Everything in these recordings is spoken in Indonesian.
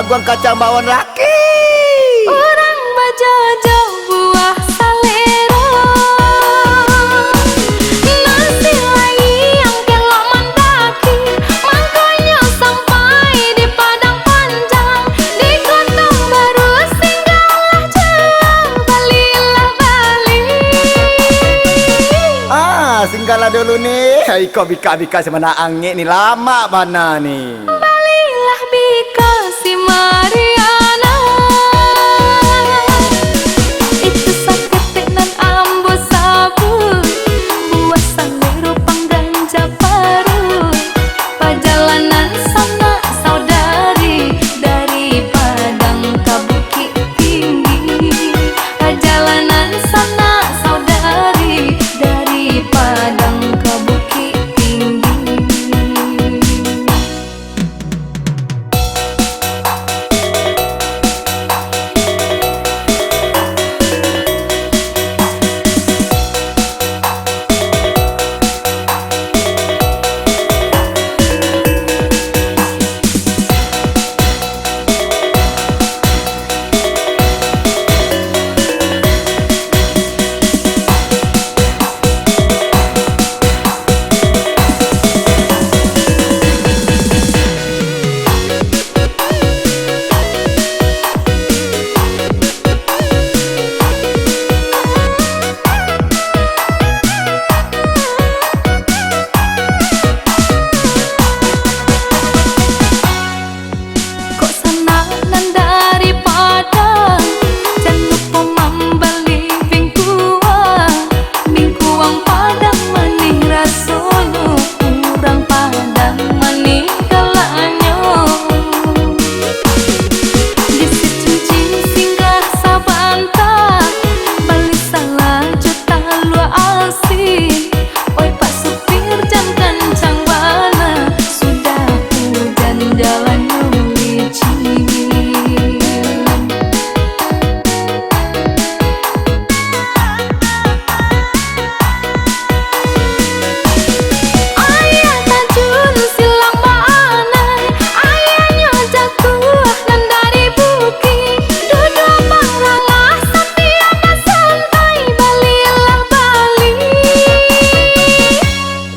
jagoan kacang bawang laki. Orang bajojo buah salero, nasi layang kelok mendaki, makanya sampai di Padang Panjang, di Kota Baru singgahlah jauh, balilah Bali. Singgahlah dulu nih. Iko bika-bika semana angin nih lama mana nih. Balilah bika si Mariana. Itu sakit nan ambo sabun, buah salero panggang Japaru. Perjalanan sana saudari, dari Padang ke Bukit Tinggi. Perjalanan sana saudari, dari Padang ke Bukit Tinggi.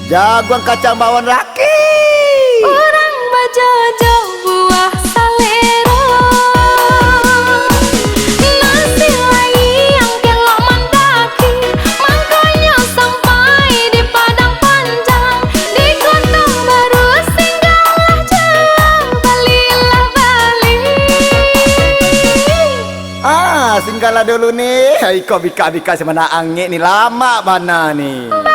Jagoan kacang bawang laki. Orang bajojo buah salero, nasi layang kelok mendaki, makanya sampai di Padang Panjang, di Kota Baru singgahlah jauh, balilah Bali. Singgahlah dulu nih. Iko bika-bika semana angin nih lama mana nih.